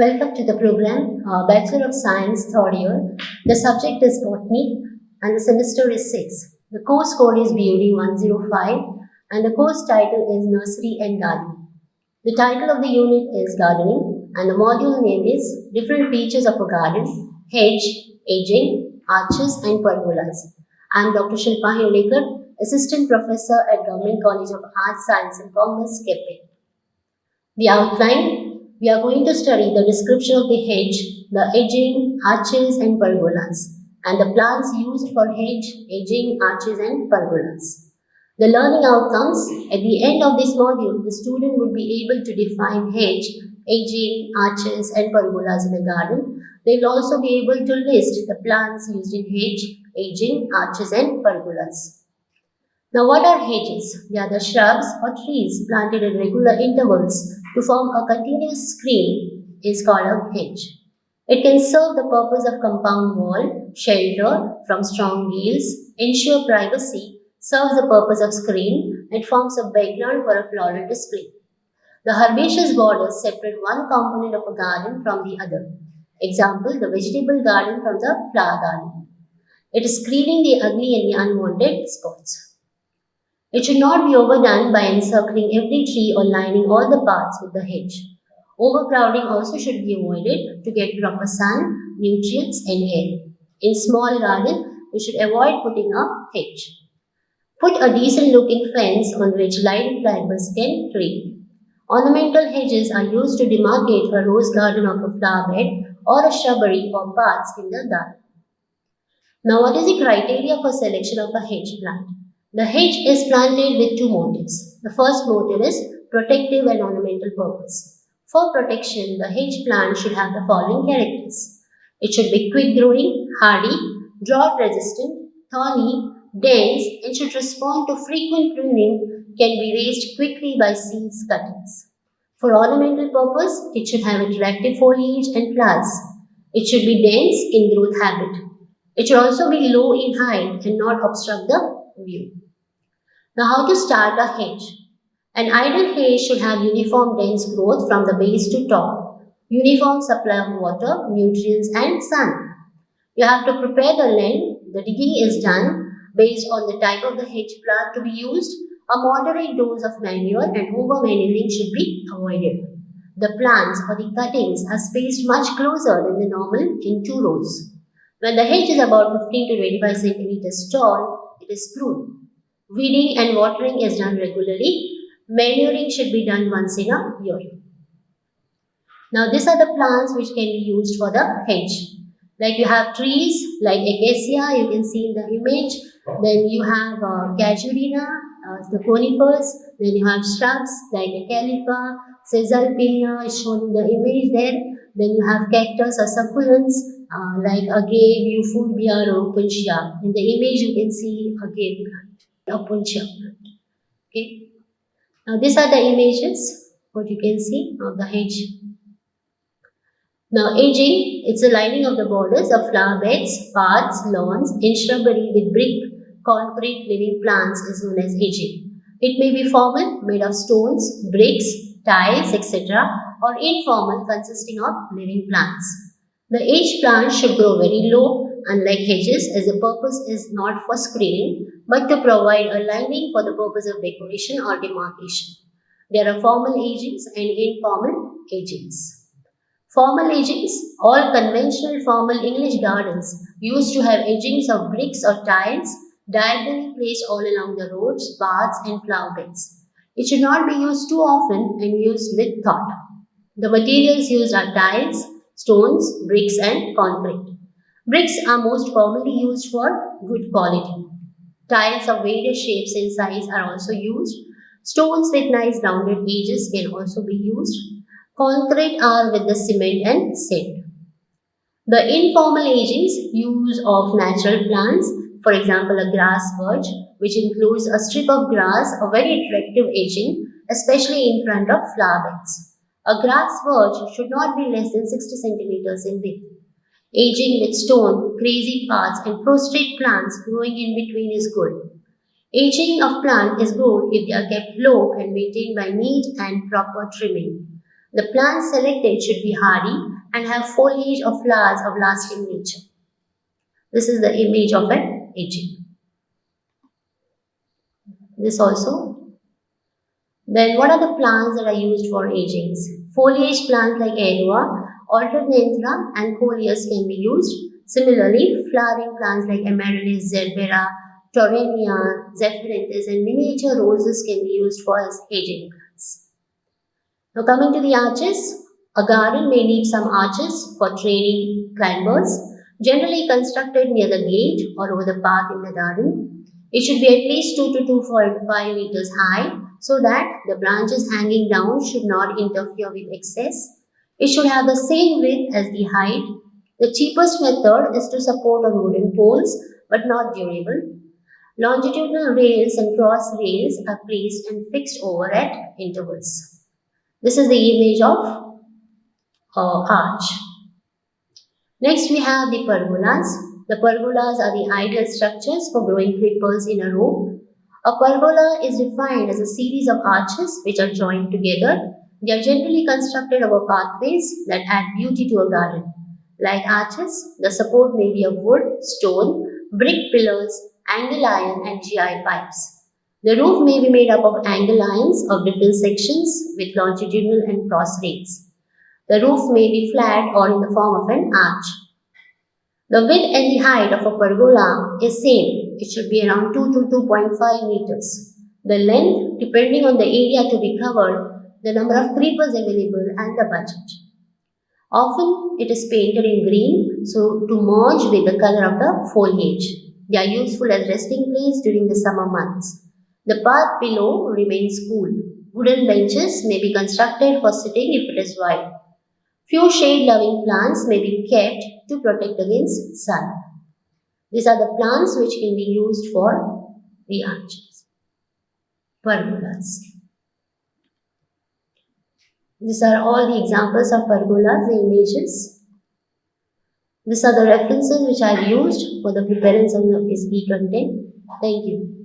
Welcome to the program, Bachelor of Science, third year. The subject is botany and the semester is 6. The course code is BOD105 and the course title is Nursery and Gardening. The title of the unit is Gardening and the module name is Different Features of a Garden, Hedge, Aging, Arches and Pergolas. I am Dr. Shilpa Hulekar, Assistant Professor at Government College of Arts, Science and Commerce, Kepe. The outline. We are going to study the description of the hedge, the edging, arches and pergolas, and the plants used for hedge, edging, arches and pergolas. The learning outcomes. At the end of this module, the student would be able to define hedge, edging, arches and pergolas in a garden. They will also be able to list the plants used in hedge, edging, arches and pergolas. Now, what are hedges? They are the shrubs or trees planted at regular intervals to form a continuous screen is called a hedge. It can serve the purpose of compound wall, shelter from strong gales, ensure privacy, serves the purpose of screen, and forms a background for a floral display. The herbaceous borders separate one component of a garden from the other. Example, the vegetable garden from the flower garden. It is screening the ugly and the unwanted spots. It should not be overdone by encircling every tree or lining all the paths with the hedge. Overcrowding also should be avoided to get proper sun, nutrients and air. In small garden, you should avoid putting a hedge. Put a decent looking fence on which light climbers can tread. Ornamental hedges are used to demarcate a rose garden of a flower bed or a shrubbery or paths in the garden. Now, what is the criteria for selection of a hedge plant? The hedge is planted with two motives. The first motive is protective and ornamental purpose. For protection, the hedge plant should have the following characters. It should be quick growing, hardy, drought resistant, thorny, dense, and should respond to frequent pruning, can be raised quickly by seeds cuttings. For ornamental purpose, it should have attractive foliage and flowers. It should be dense in growth habit. It should also be low in height and not obstruct the view. Now, how to start a hedge? An ideal hedge should have uniform dense growth from the base to top, uniform supply of water, nutrients and sun. You have to prepare the land. The digging is done based on the type of the hedge plant to be used. A moderate dose of manure and over-manuring should be avoided. The plants or the cuttings are spaced much closer than the normal in two rows. When the hedge is about 15 to 25 centimeters tall, it is pruned. Weeding and watering is done regularly. Manuring should be done once in a year. Now, these are the plants which can be used for the hedge. Like you have trees like acacia, you can see in the image. Then you have casuarina, the conifers. Then you have shrubs like Acalypha, Caesalpinia is shown in the image there. Then you have cactus or succulents like agave, euphorbia or opuntia. In the image you can see agave plant, opuntia plant. Okay. Now these are the images, what you can see of the hedge. Now edging, it's the lining of the borders of flower beds, paths, lawns and shrubbery with brick, concrete, living plants is known as edging. It may be formal, made of stones, bricks, tiles, etc. or informal, consisting of living plants. The edge plant should grow very low, unlike hedges, as the purpose is not for screening, but to provide a lining for the purpose of decoration or demarcation. There are formal edgings and informal edgings. Formal edgings, all conventional formal English gardens used to have edgings of bricks or tiles diagonally placed all along the roads, paths and flower beds. It should not be used too often and used with thought. The materials used are tiles, stones, bricks and concrete. Bricks are most commonly used for good quality. Tiles of various shapes and size are also used. Stones with nice rounded edges can also be used. Concrete are with the cement and sand. The informal edgings, use of natural plants, for example a grass verge, which includes a strip of grass, a very attractive edging, especially in front of flower beds. A grass verge should not be less than 60 centimeters in width. Edging with stone, crazy paths and prostrate plants growing in between is good. Aging of plant is good if they are kept low and maintained by neat and proper trimming. The plants selected should be hardy and have foliage or flowers of lasting nature. This is the image of an aging. This also. Then what are the plants that are used for agings? Foliage plants like Erua, Alternanthera and Coleus can be used. Similarly, flowering plants like Amaryllis, Zerbera, Torrenia, Zephyrinthus and miniature roses can be used for as aging plants. Now coming to the arches, a garden may need some arches for training climbers, generally constructed near the gate or over the path in the garden. It should be at least 2 to 2.5 meters high so that the branches hanging down should not interfere with excess. It should have the same width as the height. The cheapest method is to support on wooden poles but not durable. Longitudinal rails and cross rails are placed and fixed over at intervals. This is the image of arch. Next we have the pergolas. The pergolas are the ideal structures for growing creepers in a row. A pergola is defined as a series of arches which are joined together. They are generally constructed over pathways that add beauty to a garden. Like arches, the support may be of wood, stone, brick pillars, angle iron and GI pipes. The roof may be made up of angle irons of different sections with longitudinal and cross rails. The roof may be flat or in the form of an arch. The width and the height of a pergola is same. It should be around 2 to 2.5 meters. The length, depending on the area to be covered, the number of creepers available and the budget. Often it is painted in green so to merge with the color of the foliage. They are useful as resting place during the summer months. The path below remains cool. Wooden benches may be constructed for sitting if it is wide. Few shade-loving plants may be kept to protect against sun. These are the plants which can be used for the arches. Pergolas. These are all the examples of pergolas, the images. These are the references which I have used for the preparation of this e-content. Thank you.